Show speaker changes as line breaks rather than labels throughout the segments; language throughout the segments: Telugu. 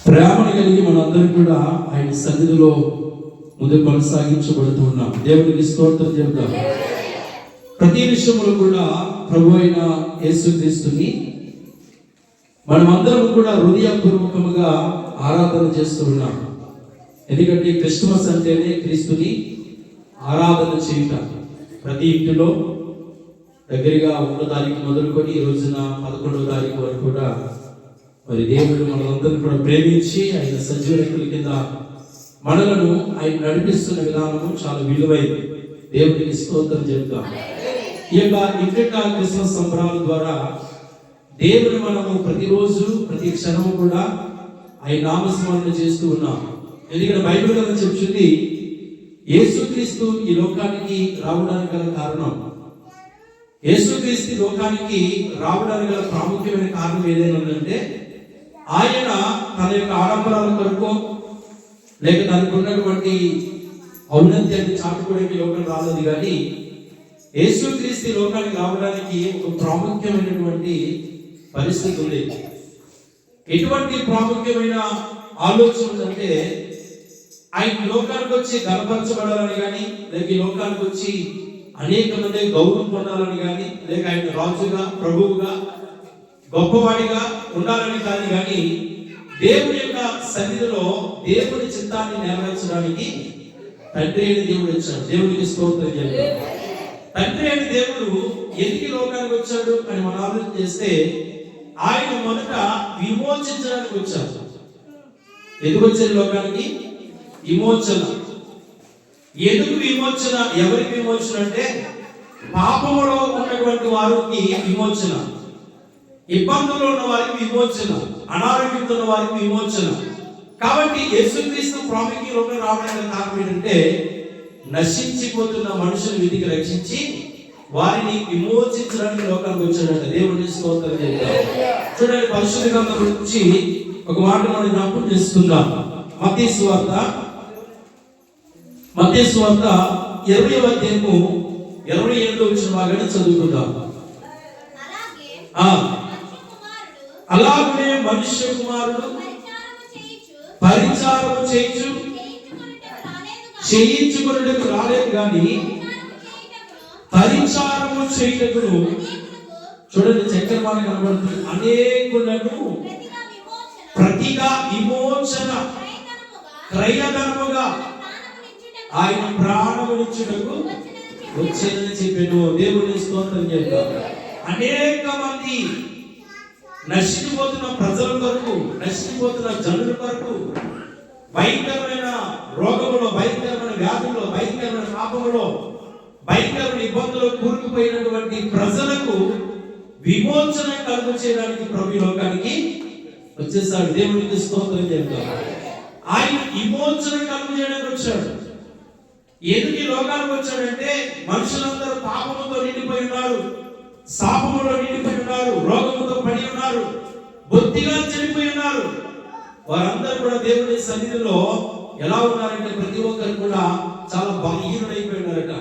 ప్రేమను కలిగి మనందరం కూడా ఆయన సన్నిధిలో ముందు కొనసాగించబడుతూ ఉన్నాం. దేవునికి స్తోత్రం చెబుతాం. ప్రతి విషయంలో కూడా ప్రభు అయిన యేసుక్రీస్తుని మనమందరం కూడా హృదయపూర్వకముగా ఆరాధన చేస్తూ ఉన్నాం. ఎందుకంటే క్రిస్మస్ అంటేనే క్రీస్తుని ఆరాధన చేయుట. ప్రతి ఇంటిలో దగ్గరగా 1వ తారీఖు మొదలుకొని ఈ రోజున 11వ తారీఖు వరకు కూడా మరి దేవుడు మనందరినీ కూడా ప్రేమించి ఆయన సజీవ రెక్కల కింద మనలను ఆయన నడిపిస్తున్న విధానము చాలా విలువైంది. దేవుడికి స్తోత్రం చెప్తాం. ఈ యొక్క ఇంటికా క్రిస్మస్ సంబరాల ద్వారా దేవుని మనము ప్రతిరోజు ప్రతి క్షణము కూడా ఆయన నామస్మరణ చేస్తూ ఉన్నాం. ఎందుకంటే బైబిల్ గ్రంథం చెప్తుంది యేసుక్రీస్తు ఈ లోకానికి రావడానికి గల కారణం, యేసుక్రీస్తు లోకానికి రావడానికి గల ప్రాముఖ్యమైన కారణం ఏదైనా ఉందంటే ఆయన తన యొక్క ఆడంబరాల కొరకు లేక తనకు ఉన్నటువంటి ఔన్నత్యాన్ని చాటుకోవడానికి లోకం రాలేదు. కానీ యేసుక్రీస్తు లోకానికి రావడానికి ఒక ప్రాముఖ్యమైనటువంటి పరిస్థితి ఉంది. ఎటువంటి ప్రాముఖ్యమైన ఆలోచన అంటే ఆయన లోకానికి వచ్చి గర్వపరచబడాలని కానీ, లేక ఈ లోకానికి వచ్చి అనేక మంది గౌరవం పొందాలని కానీ, లేక ఆయన రాజుగా ప్రభువుగా గొప్పవాడిగా ఉండాలని కానీ దేవుని యొక్క సన్నిధిలో దేవుని చిత్తాన్ని నెరవేర్చడానికి తండ్రి అయిన దేవుడు వచ్చాడు. దేవునికి స్తోత్రం చేద్దాం. తండ్రి అయిన దేవుడు ఎందుకు లోకానికి వచ్చాడు అని మనం ఆలోచన చేస్తే ఆయన మొదట విమోచించడానికి వచ్చాడు. ఎందుకు వచ్చాడు లోకానికి? విమోచన. ఎందుకు విమోచన? ఎవరికి విమోచన అంటే పాపములో ఉన్నటువంటి వారికి విమోచన, ఇబ్బందుల్లో ఉన్న వారికి విమోచన, అనారోగ్యంతో ఉన్న వారికి విమోచన. కాబట్టి యేసుక్రీస్తు ప్రాముఖ్య లోకంలో రావడానికి కారణం ఏంటంటే నశించిపోతున్న మనుషుల విధికి రక్షించి వారిని విమోచించడానికి లోకానికి వచ్చాడంట. దేవుడిని స్తోత్రం చేద్దాం. చూడండి, పరిశుద్ధ గ్రంథం గురించి ఒక మాట మనం జ్ఞాపకం చేసుకుందాం. మత్తయి సువార్త 20వ అధ్యాయము 27వ వచనం భాగాన్ని చదువుకుందాం. అలాగే మనుష్య కుమారుడు పరిచారము చేయించుకొనుటకు రాలేదు కానీ పరిచారము చేయుటకును, చూడండి చక్రమాన కనబడుతుంది, అనేకులను ప్రతిగా విమోచన క్రయధనముగా ఆయన ప్రాణమునిచ్చుటకు వచ్చేదని చెప్పాను. దేవుని స్తోత్రం చేద్దాం. అనేక మంది నశించిపోతున్న ప్రజల కొరకు, నశించిపోతున్న జనుల కొరకు, భయంకరమైన రోగములో, భయంకరమైన వ్యాధుల్లో, భయంకరమైన పాపములో, భయంకరమైన ఇబ్బందులు కూరుకుపోయినటువంటి ప్రజలకు విమోచన కలుగ చేయడానికి ప్రభు లోకానికి వచ్చేసాడు. దేవునికి స్తోత్రం చేద్దాం. ఆయన విమోచన కలుగ చేయడానికి వచ్చాడు. ఎందుకు ఈ లోకానికి వచ్చాడంటే మనుషులందరూ పాపముతో నిండిపోయి ఉన్నారు, శాపములో నిండిపోయి ఉన్నారు, రోగముతో పడి ఉన్నారు, బొత్తిగా చనిపోయి ఉన్నారు. వారందరూ కూడా దేవుని సన్నిధిలో ఎలా ఉన్నారంటే ప్రతి ఒక్కరు కూడా చాలా బలహీనులైపోయి ఉన్నారట.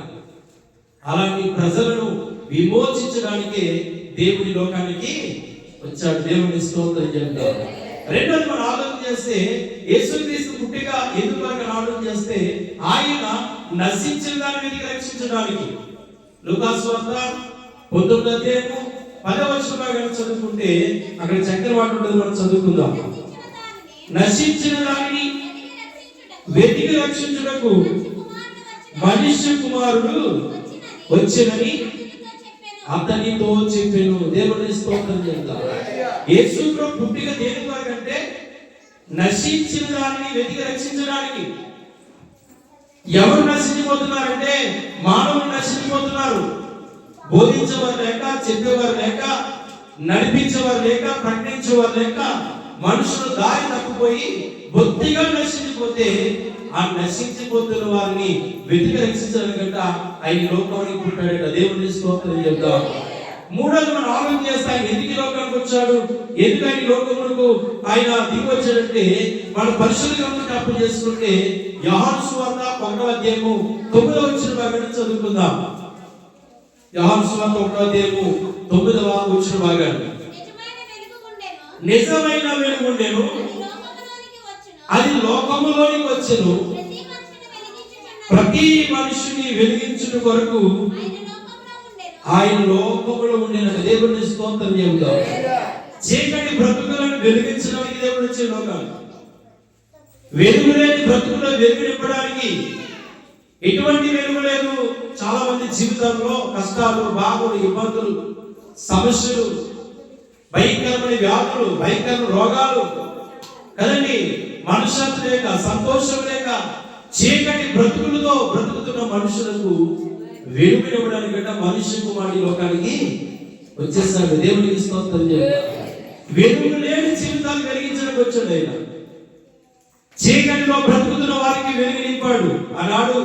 అలాంటి ప్రజలను విమోచించడానికి దేవుని లోకానికి వచ్చాడు. దేవుని స్తోత్రం చేద్దాం. రెండోది మనం ఆలోచన చేస్తే యేసుక్రీస్తు పుట్టిక ఎందుకు ఆలోచన చేస్తే ఆయన నశించిన దాని మీదకి రక్షించడానికి. లూకాసు వార్త 19వ అధ్యాయము 10వ వచనం భాగాన్ని చదువుకుంటే అక్కడ చక్రవాటు ఉంటుంది, మనం చదువుకుందాం. నశించిన దానిని వెతికి రక్షించుటకు మనుష్య కుమారుడు వచ్చినని అతనితో చెప్పాను. దేవుని స్తోత్రం చేద్దాం. యేసు పుట్టిక దేని కొరకంటే నశించిన దానిని వెతికి రక్షించడానికి. ఎవరు నశించిపోతున్నారంటే మానవులు నశించిపోతున్నారు. బోధించేవారు లేక, చెప్పేవారు లేక, నడిపించేవారు లేక, ప్రకటించేవారు లేక మనుషులు దారి తప్పిపోయి బొత్తిగా నశించిపోతే ఆ నశించిపోతున్న వారిని వెతికి రక్షించడానికంట ఆయన లోకానికి పుట్టాడట. దేవుని స్తోత్రం చెప్తాం. మూడోది మనం ఆలోచన చేస్తే ఆయన ఎందుకు లోకానికి వచ్చాడు, ఎందుకు ఆయన లోకములకు ఆయన దిగి వచ్చాడంటే మన పరిశుద్ధ గ్రంథం జ్ఞాపకం చేసుకుంటే యోహాను సువార్త 1వ అధ్యాయము 9వ వచనం భాగాన్ని చదువుకుందాం. యోహాను సువార్త 1వ అధ్యాయము 9వ వచనం భాగాన్ని. నిజమైన వెలుగు ఉండెను, అది లోకములోనికి వచ్చెను. ప్రతి మనిషిని వెలిగించుట కొరకు ఆయన లోకములో ఉండిన దేవుని స్తోత్రం చెబుతాం. చీకటి బ్రతుకులను వెలిగించడానికి దేవుడు వచ్చే లోకాలు, వెలుగు లేని బ్రతుకులో వెలుగు నింపడానికి. ఎటువంటి వెలుగు లేదు. చాలా మంది జీవితంలో కష్టాలు, బాధలు, ఇబ్బందులు, సమస్యలు, భయంకరమైన వ్యాధులు, భయంకరమైన రోగాలు కదండి. మనశ్శాంతి లేక, సంతోషం లేక, చీకటి బ్రతుకులతో బ్రతుకుతున్న మనుషులకు వెలుగునివ్వడానికి గట్ట మనిషి కుమారుడి లోకానికి వచ్చేసాడు. దేవునికి స్తోత్రం చేయాలి. వెలుగు లేని జీవితాలు వెలిగించడానికి వచ్చాడు ఆయన. చీకటిలో బ్రతుకుతున్న వారికి వెలుగు నింపాడు. ఆనాడు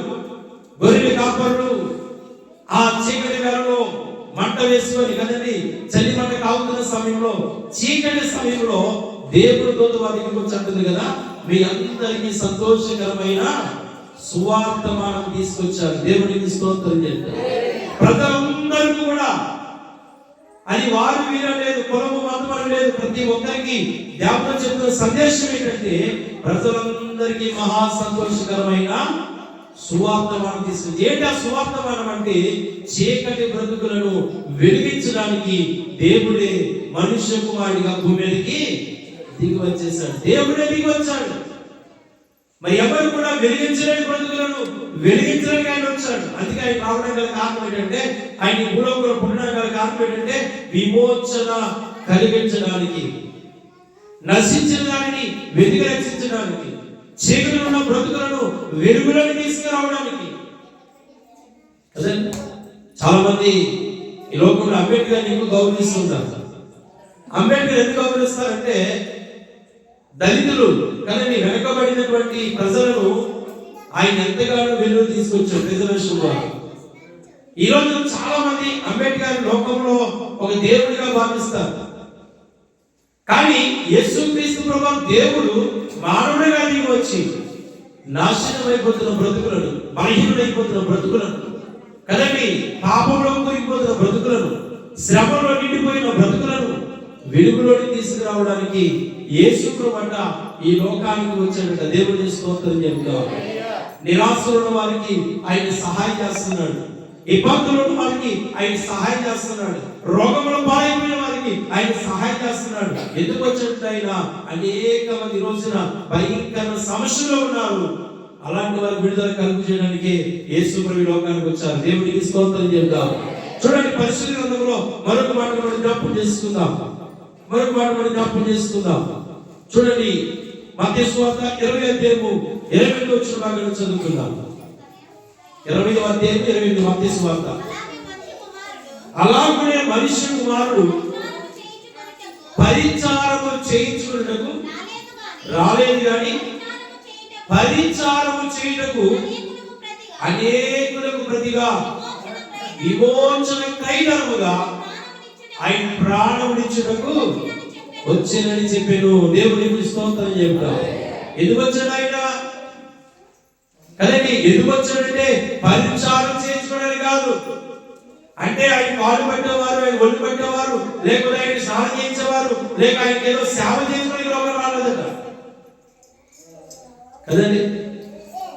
గొర్రెల కాపరులు ఆ చీకటి వేళలో మంట వేసుకొని కదండి, చలి మంట కావుతున్న సమయంలో, చీకటి సమయంలో దేవుడు తోడు వారికి వచ్చి కదా, మీ అందరికీ సంతోషకరమైన సువార్తమానం తీసుకొచ్చారు. దేవునికి స్తోత్రం చేస్తారు. ప్రజలందరూ కూడా అది వారు వీరు లేదు, కులము మతము లేదు, ప్రతి ఒక్కరికి దేవుడు చెప్తున్న సందేశం ఏంటంటే ప్రజలందరికీ మహా సంతోషకరమైన సువార్తమానం తీసుకొచ్చి. ఏంటి ఆ సువార్తమానం అంటే చీకటి బ్రతుకులను వెలిగించడానికి దేవుడే మనుష్య కుమారుడిగా భూమి మీదకి దిగి వచ్చేసాడు. దేవుడే దిగి వచ్చాడు. మరి ఎవరు కూడా వెలిగించలేని బ్రతుకులను వెలిగించడానికి ఆయన వచ్చాడు. అందుకే ఆయన రావడం గల కారణం ఏంటంటే, ఆయన భూలోకంలో పుట్టడానికి గల కారణం ఏంటంటే విమోచన కలిగించడానికి, నశించిన దానిని వెతికి రక్షించడానికి, చీకటిలో ఉన్న బ్రతుకులను వెలుగులోకి తీసుకురావడానికి. అదే చాలా మంది ఈ లోకంలో అంబేద్కర్ ఎక్కువ గౌరవిస్తుంటారు. అంబేద్కర్ ఎందుకు గౌరవిస్తారంటే దళితులు కదండి, వెనకబడినటువంటి ప్రజలను ఆయన ఎంతగానో వెలుగు తీసుకొచ్చారు రిజర్వేషన్ ద్వారా. ఈ రోజు చాలా మంది అంబేద్కర్ లోకంలో ఒక దేవుడిగా భావిస్తారు. కానీ యేసుక్రీస్తు ప్రభువు దేవుడు మానవుడిగా దిగి వచ్చి నాశనం అయిపోతున్న బ్రతుకులను, బలహీనుడైపోతున్న బ్రతుకులను కదండి, పాపంలో కూలిపోతున్న బ్రతుకులను, శ్రమలో నిండిపోయిన బ్రతుకులను వెలుగులోకి తీసుకురావడానికి యేసు ప్రభువు ఈ లోకానికి వచ్చాడట. దేవుని స్తోత్రం చెప్తాం. నిరాశలో ఉన్న వారికి ఆయన సహాయం చేస్తున్నాడు. ఇబ్బందులు ఉన్న వారికి ఆయన సహాయం చేస్తున్నాడు. రోగముల పాలైపోయిన వారికి ఆయన సహాయం చేస్తున్నాడు. ఎందుకు వచ్చాడు ఆయన? అనేక మంది రోజున భయంకర సమస్యలో ఉన్నారు. అలాంటి వారి విడుదల కలుగు చేయడానికి యేసు ప్రభువు లోకానికి వచ్చారు. దేవునికి స్తోత్రం చెప్తాం. చూడండి, పరిశుద్ధ గ్రంథంలో మరొక మాట మనం జ్ఞాపకం చేసుకుందాం. చూడండి, మత్తయి సువార్త 20వ అధ్యాయము 28వ వచనం భాగాన్ని చదువుకుందాం. 20వ అధ్యాయం 28 మత్తయి సువార్త. అలాగే మనుష్య కుమారుడు పరిచారము చేయించుకున్నటకు రాలేదు గాని పరిచారము చేయుటకు అనేకులకు ప్రతిగా విమోచన కైదరముగా ఆయన ప్రాణమునిచ్చుటకు వచ్చానని చెప్పాను. దేవునికి స్తోత్రం చెప్తాం. ఎందుకు వచ్చాడు ఆయన? కదండి, ఎందుకు వచ్చాడంటే పరిచారం చేయించుకోవడానికి కాదు. అంటే ఆయన కాలు పట్టేవారు, ఆయన ఒళ్ళు పట్టేవారు, లేకపోతే ఆయన స్నానం చేయించేవారు, లేక ఆయనకి ఏదో సేవ చేసుకోవడానికి లోకం రాలేదట కదండి.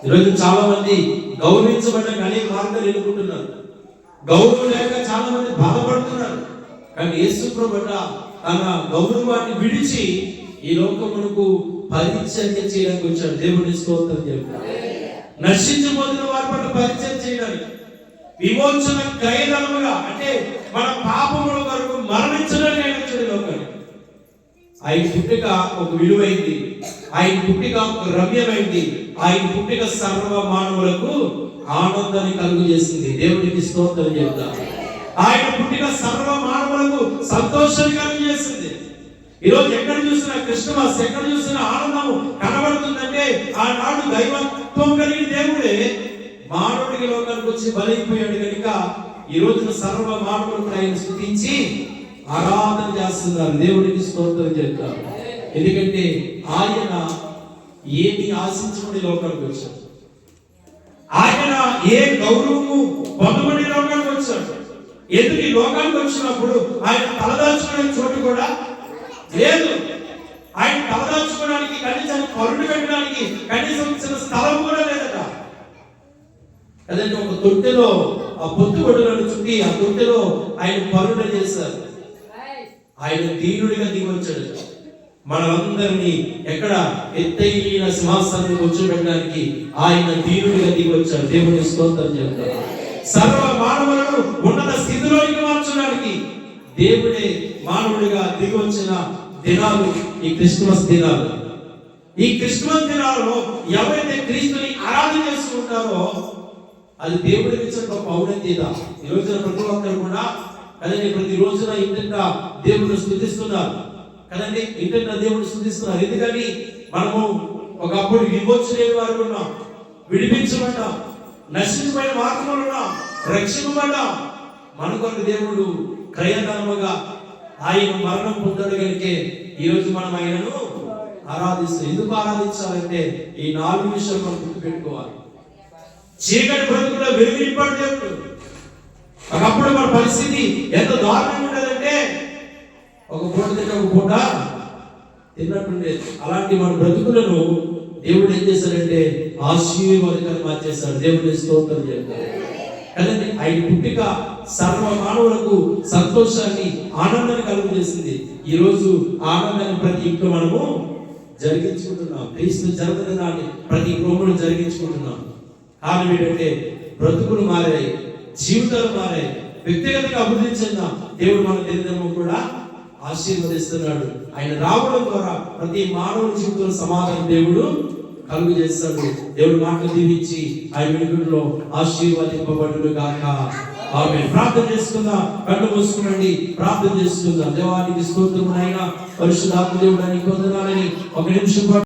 ఈరోజు చాలా మంది గౌరవించబడ్డానికి అనేక మార్గాలు ఎన్నుకుంటున్నారు. గౌరవం లేక చాలా మంది బాధపడుతున్నారు. కానీ యేసు ప్రభువు తన గౌరవాన్ని విడిచి ఈ లోకమునకు పరిచర్య చేయడానికి వచ్చాడు. దేవుని స్తోత్రం చెప్తాడు. నశించబోతున్న వారి పట్ల పరిచర్య చేయడానికి, విమోచన క్రయధనముగా అంటే మన పాపముల వరకు మరణించడానికి ఆయన వచ్చాడు లోకానికి. ఆయన పుట్టిక ఒక విలువైంది, ఆయన పుట్టిక ఒక రమ్యమైంది, ఆయన పుట్టిక సర్వ మానవులకు ఆనందాన్ని కలుగు చేసింది. దేవునికి స్తోత్రం చెప్తాం. ఆయన పుట్టిన సర్వ మానవులకు సంతోషాన్ని కలుగజేసింది. ఈరోజు ఎక్కడ చూసినా క్రిస్మస్, ఎక్కడ చూసినా ఆనందము కనబడుతుందంటే ఆనాడు దైవత్వం కలిగిన దేవుడే మానవుడికి లోకానికి వచ్చి బలైపోయాడు కనుక ఈ రోజున సర్వ మానవులకు ఆయన స్తుతించి ఆరాధన చేస్తున్నారు. దేవుడికి స్తోత్రం చెప్తారు. ఎందుకంటే ఆయన ఏమి ఆశించమని లోకానికి వచ్చాడు. ఆయన ఏ గౌరవము పొందమని లోకానికి వచ్చాడు. ఎందుకు ఈ లోకానికి వచ్చినప్పుడు ఆయన తలదాచుకునే చోటు కూడా లేదు. ఆయన తలదాచుకోవడానికి కనీసం కరుణ పెట్టడానికి అదంటే ఒక తొట్టెలో ఆ పొత్తుగొడ్డలను చుట్టి ఆ తొట్టెలో ఆయన పరుణ చేశారు. ఆయన దీనుడిగా దిగొచ్చాడు. మనమందరినీ ఎక్కడ ఎత్తైన సింహాసనం కూర్చోబెట్టడానికి ఆయన దీనుడిగా దిగొచ్చాడు. దేవుని స్తోత్రం చెప్తారు. సర్వ మానవులను ఉన్నత స్థితిలోకి మార్చడానికి దేవుడే మానవుడిగా దిగి వచ్చిన దినాలు ఈ క్రిస్మస్ దినాలు. ఈ క్రిస్మస్ దినాలలో ఎవరైతే క్రీస్తుని ఆరాధన చేసుకుంటారో అది దేవుడికి ఇచ్చిన గొప్ప ఔన్నత్యత. ఈ రోజున ప్రతి ఒక్కరు కూడా కదండి ప్రతి రోజున ఇంటింట దేవుడిని స్తుతిస్తున్నారు కదండి, ఇంటింట దేవుడిని స్తుతిస్తున్నారు. ఎందుకని మనము ఒకప్పుడు విమోచలేని వారు ఉన్నాం, విడిపించబడ్డాం, నశించిపోయిన మార్గంలో ఉన్నాం, రక్షింపబడ్డాం. మన కొరకు దేవుడు క్రయధనముగా ఆయన మరణం పొందడు కనుకే ఈ రోజు మనం ఆయనను ఆరాధిస్తాం. ఎందుకు ఆరాధించాలంటే ఈ 4 విషయాలు మనం గుర్తుపెట్టుకోవాలి. చీకటి బ్రతుకులో వెలుగు నింపాడు దేవుడు. ఒకప్పుడు మన పరిస్థితి ఎంత దారుణంగా ఉండదంటే ఒక పూట తిన్న ఒక పూట తిన్నట్టుండేది. అలాంటి మన బ్రతుకులను దేవుడు ఏం చేశాడంటే ఆశీర్వాదకరంగా మార్చేశాడు. దేవుడి స్తోత్రం చెప్తారు కదండి. ఆయన పుట్టిక సర్వ మానవులకు సంతోషాన్ని ఆనందాన్ని కలుగజేసింది. ఈ రోజు ఆనందాన్ని ప్రతి ఇంట్లో మనము జరిగించుకుంటున్నాం. క్రీస్తు జన్మదినాన్ని ప్రతి గృహంలో జరిగించుకుంటున్నాం. కారణం ఏంటంటే బ్రతుకులు మారాయి, జీవితాలు మారాయి, వ్యక్తిగతంగా అభివృద్ధి చెందాం. దేవుడు మన దినదినము కూడా ఆశీర్వదిస్తున్నాడు. ఆయన రావడం ద్వారా ప్రతి మానవుల జీవితంలో సమాధానం దేవుడు కలుగు చేస్తాడు. దేవుడు మాటలు దీవించి ఆయన వెలుగులో ఆశీర్వదింపబడును గాక. ఆమేన్. ప్రార్థన చేసుకుందాం. కళ్ళు మూసుకునండి, ప్రార్థన చేసుకుందాం. దేవానికి స్తోత్రము నాయనా, పరిశుద్ధాత్మ దేవుడా నీకు వందనాలని ఒక నిమిషం